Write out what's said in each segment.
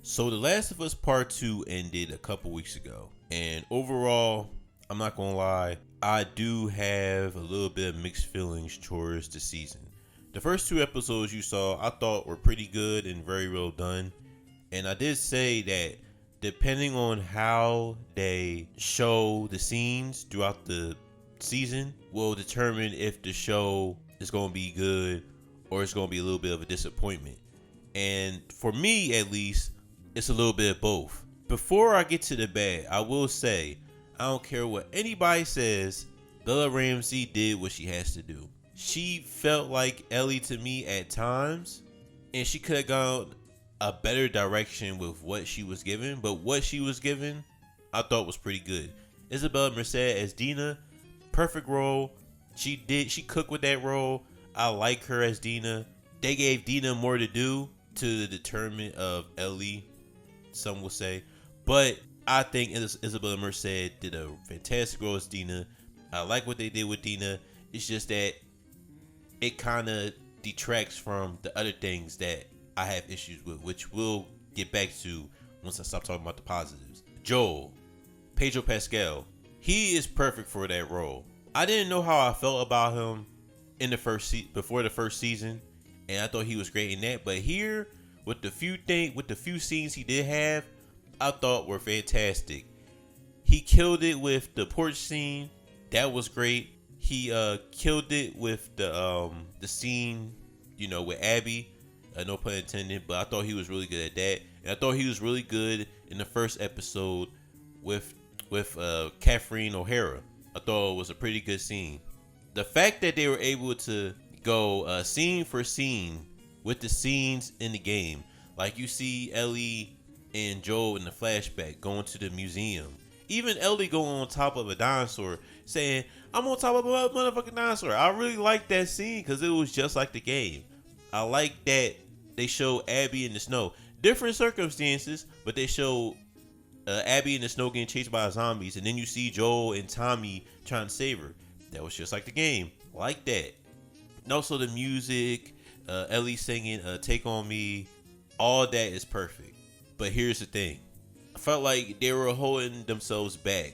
So The Last of Us Part 2 ended a couple weeks ago. And overall, I'm not gonna lie, I do have a little bit of mixed feelings towards the season. The first two episodes you saw, I thought were pretty good and very well done. And I did say that depending on how they show the scenes throughout the season will determine if the show is going to be good or it's going to be a little bit of a disappointment. And for me, at least, it's a little bit of both. Before I get to the bad, I will say, I don't care what anybody says, Bella Ramsey did what she has to do. She felt like Ellie to me at times, and she could have gone a better direction with what she was given, but what she was given, I thought was pretty good. Isabella Merced as Dina, perfect role. She cooked with that role. I like her as Dina. They gave Dina more to do to the determinant of Ellie, some will say. But I think Isabella Merced did a fantastic role as Dina. I like what they did with Dina. It's just that it kind of detracts from the other things that I have issues with, which we'll get back to once I stop talking about the positives. Joel, Pedro Pascal, he is perfect for that role. I didn't know how I felt about him in the before the first season, and I thought he was great in that. But here, with the few scenes he did have, I thought were fantastic. He killed it with the porch scene. That was great. He killed it with the scene, with Abby. No pun intended, but I thought he was really good at that, and I thought he was really good in the first episode with Catherine O'Hara. I thought it was a pretty good scene. The fact that they were able to go scene for scene with the scenes in the game, like you see Ellie and Joel in the flashback going to the museum, even Ellie going on top of a dinosaur saying, "I'm on top of a motherfucking dinosaur." I really liked that scene because it was just like the game. I like that they show Abby in the snow. Different circumstances, but they show Abby in the snow getting chased by zombies, and then you see Joel and Tommy trying to save her. That was just like the game. Like that. And also the music, Ellie singing Take On Me, all that is perfect. But here's the thing. I felt like they were holding themselves back,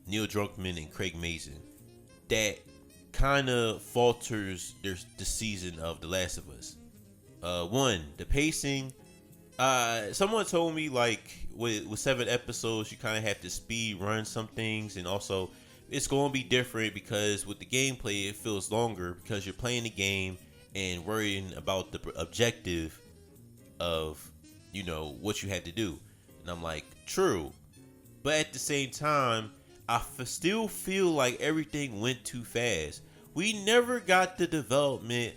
Neil Druckkman and Craig Mazin. That kind of falters the season of The Last of Us. One, the pacing. Someone told me like with 7 episodes, you kind of have to speed run some things, and also it's going to be different because with the gameplay, it feels longer because you're playing the game and worrying about the objective of what you had to do. And I'm like, true, but at the same time, I still feel like everything went too fast. We never got the development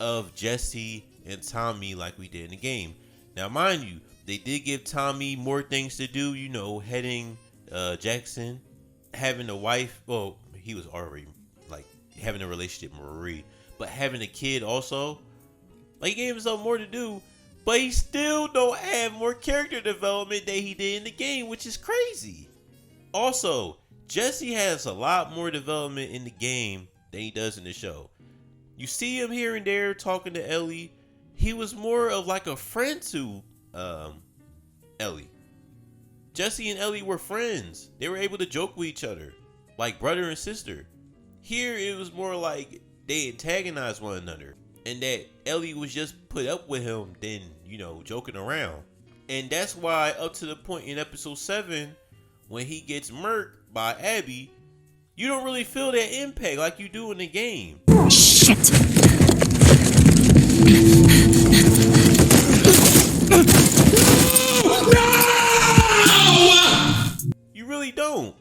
of Jesse and Tommy like we did in the game. Now, mind you, they did give Tommy more things to do, heading Jackson, having a wife. Well, he was already like having a relationship with Marie, but having a kid also. Like, he gave himself more to do, but he still don't have more character development that he did in the game, which is crazy. Also, Jesse has a lot more development in the game than he does in the show. You see him here and there talking to Ellie. He was more of like a friend to Ellie. Jesse and Ellie were friends. They were able to joke with each other like brother and sister. Here it was more like they antagonized one another, and that Ellie was just put up with him than joking around. And that's why up to the point in episode 7 when he gets murked by Abby, you don't really feel that impact like you do in the game. Shit. You really don't.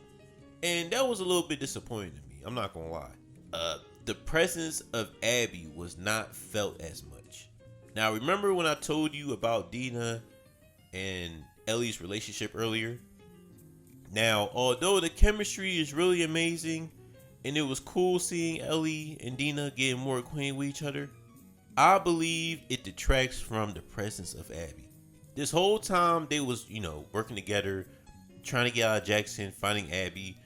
And that was a little bit disappointing to me. I'm not gonna lie. The presence of Abby was not felt as much. Now, remember when I told you about Dina and Ellie's relationship earlier? Now, although the chemistry is really amazing and it was cool seeing Ellie and Dina getting more acquainted with each other, I believe it detracts from the presence of Abby. This whole time they was, working together, trying to get out of Jackson, finding Abby,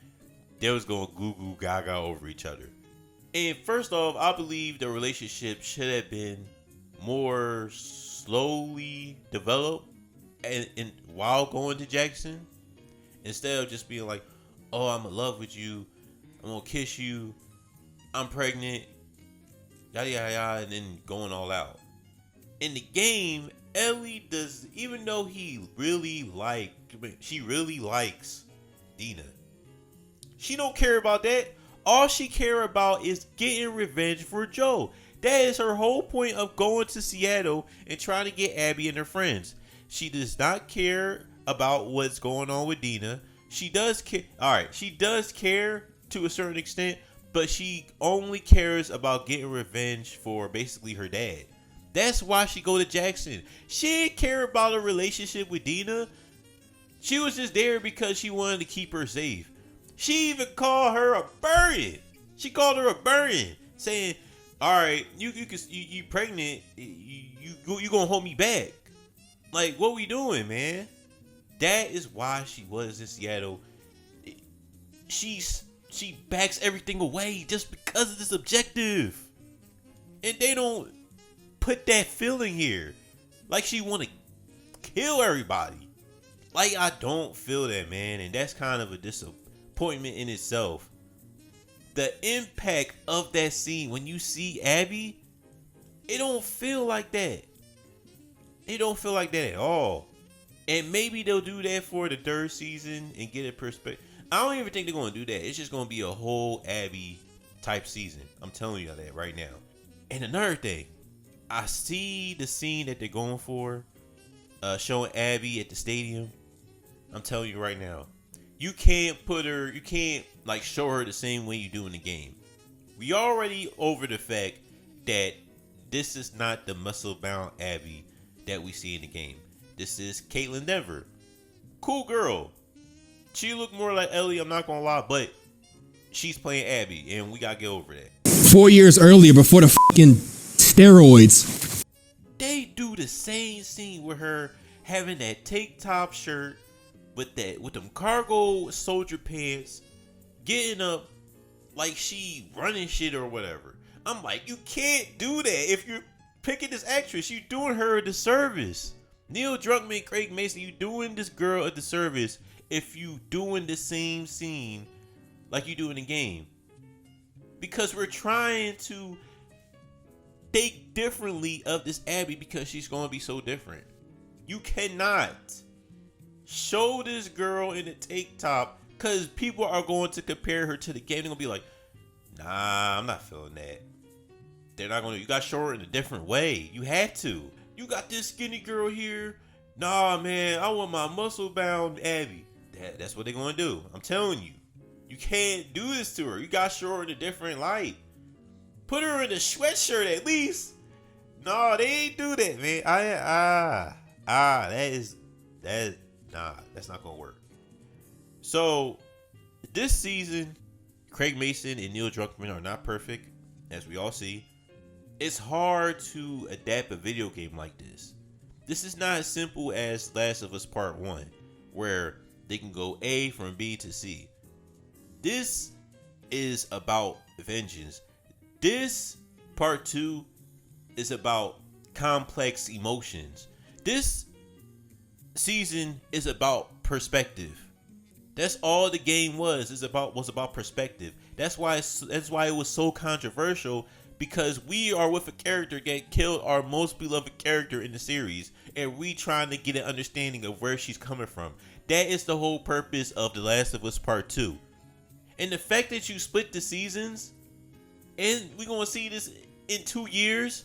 they was going goo goo gaga over each other. And first off, I believe the relationship should have been more slowly developed and while going to Jackson, instead of just being like, oh, I'm in love with you, I'm gonna kiss you, I'm pregnant, yada yada yada, and then going all out. In the game, Ellie does, even though she really likes Dina, she don't care about that. All she care about is getting revenge for Joe. That is her whole point of going to Seattle and trying to get Abby and her friends. She does not care about what's going on with Dina. She does care. All right, she does care to a certain extent, but she only cares about getting revenge for basically her dad. That's why she go to Jackson. She didn't care about a relationship with Dina. She was just there because she wanted to keep her safe. She even called her a burden. She called her a burden, saying, "All right, you pregnant. You gonna hold me back? Like, what we doing, man?" That is why she was in Seattle. She backs everything away just because of this objective, and they don't put that feeling here. Like she want to kill everybody. Like, I don't feel that, man, and that's kind of a disappointment in itself. The impact of that scene when you see Abby, it don't feel like that. It don't feel like that at all. And maybe they'll do that for the third season and get a perspective. I don't even think they're going to do that. It's just going to be a whole Abby type season. I'm telling you that right now. And another thing, I see the scene that they're going for, showing Abby at the stadium. I'm telling you right now, you can't like show her the same way you do in the game. We already over the fact that this is not the muscle-bound Abby that we see in the game. This is Caitlin Denver. Cool girl. She looked more like Ellie, I'm not gonna lie, but she's playing Abby, and we gotta get over that. 4 years earlier, before the fucking steroids, they do the same scene with her having that tank top shirt with them cargo soldier pants, getting up like she running shit or whatever. I'm like, you can't do that. If you're picking this actress, you're doing her a disservice. Neil Druckkman, Craig Mason, you doing this girl a disservice if you doing the same scene like you do in the game. Because we're trying to think differently of this Abby because she's going to be so different. You cannot show this girl in a tank top because people are going to compare her to the game. They're going to be like, nah, I'm not feeling that. They're not going to, you got to show her in a different way. You had to. You got this skinny girl here. Nah, man, I want my muscle-bound Abby. That's what they're going to do. I'm telling you. You can't do this to her. You got to show her in a different light. Put her in a sweatshirt at least. No, they ain't do that, man. That's not going to work. So, this season, Craig Mason and Neil Druckkman are not perfect, as we all see. It's hard to adapt a video game like this. This is not as simple as Last of Us Part 1, where they can go A from B to C. This is about vengeance. This Part 2 is about complex emotions. This season is about perspective. That's all the game was. Was about perspective. That's why it was so controversial, because we are with a character that killed our most beloved character in the series, and we trying to get an understanding of where she's coming from. That is the whole purpose of The Last of Us Part 2. And the fact that you split the seasons, and we're going to see this in 2 years,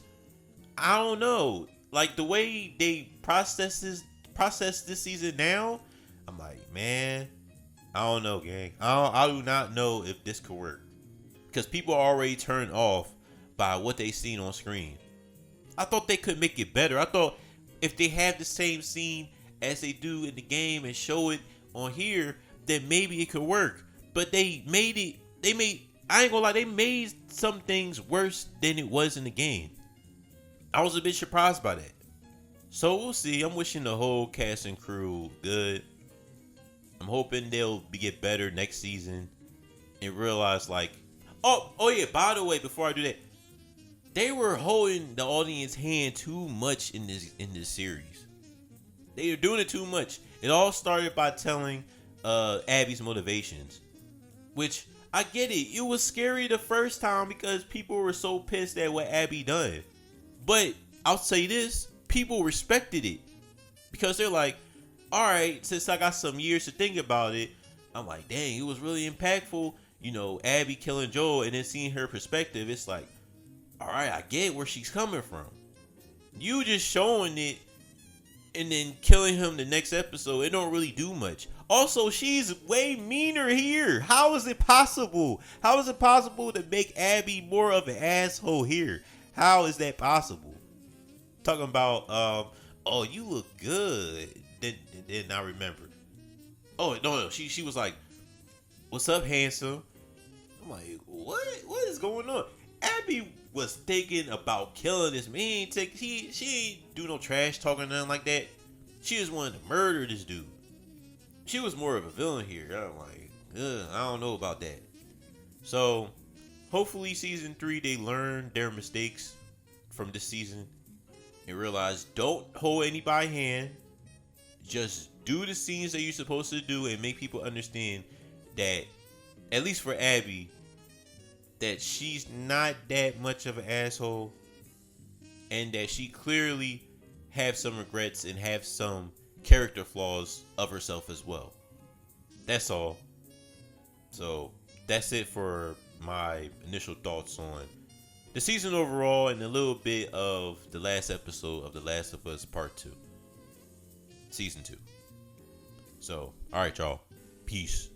I don't know. Like, the way they process this season now, I'm like, man, I don't know, gang. I do not know if this could work. Because people are already turned off by what they seen on screen. I thought they could make it better. I thought if they have the same scene as they do in the game and show it on here, then maybe it could work. But I ain't gonna lie, they made some things worse than it was in the game. I was a bit surprised by that. So we'll see. I'm wishing the whole cast and crew good. I'm hoping they'll get better next season and realize, like, oh yeah, by the way, before I do that, they were holding the audience hand too much in this series. They are doing it too much. It all started by telling Abby's motivations, which I get it. It was scary the first time because people were so pissed at what Abby done. But I'll say this, people respected it because they're like, all right, since I got some years to think about it, I'm like, dang, it was really impactful. You know, Abby killing Joel and then seeing her perspective. It's like, all right, I get where she's coming from. You just showing it and then killing him the next episode, it don't really do much. Also, she's way meaner here. How is it possible? How is it possible to make Abby more of an asshole here? How is that possible? Talking about, oh, you look good. Then I remember. Oh, no, she was like, what's up, handsome? I'm like, what? What is going on? Abby was thinking about killing this man. She ain't do no trash talking or nothing like that. She just wanted to murder this dude. She was more of a villain here. I'm like, I don't know about that. So, hopefully season 3 they learn their mistakes from this season and realize don't hold anybody's hand. Just do the scenes that you're supposed to do and make people understand that, at least for Abby, that she's not that much of an asshole and that she clearly have some regrets and have some character flaws of herself as well. That's all. So that's it for my initial thoughts on the season overall and a little bit of the last episode of The Last of Us Part 2. Season 2. So, alright y'all. Peace.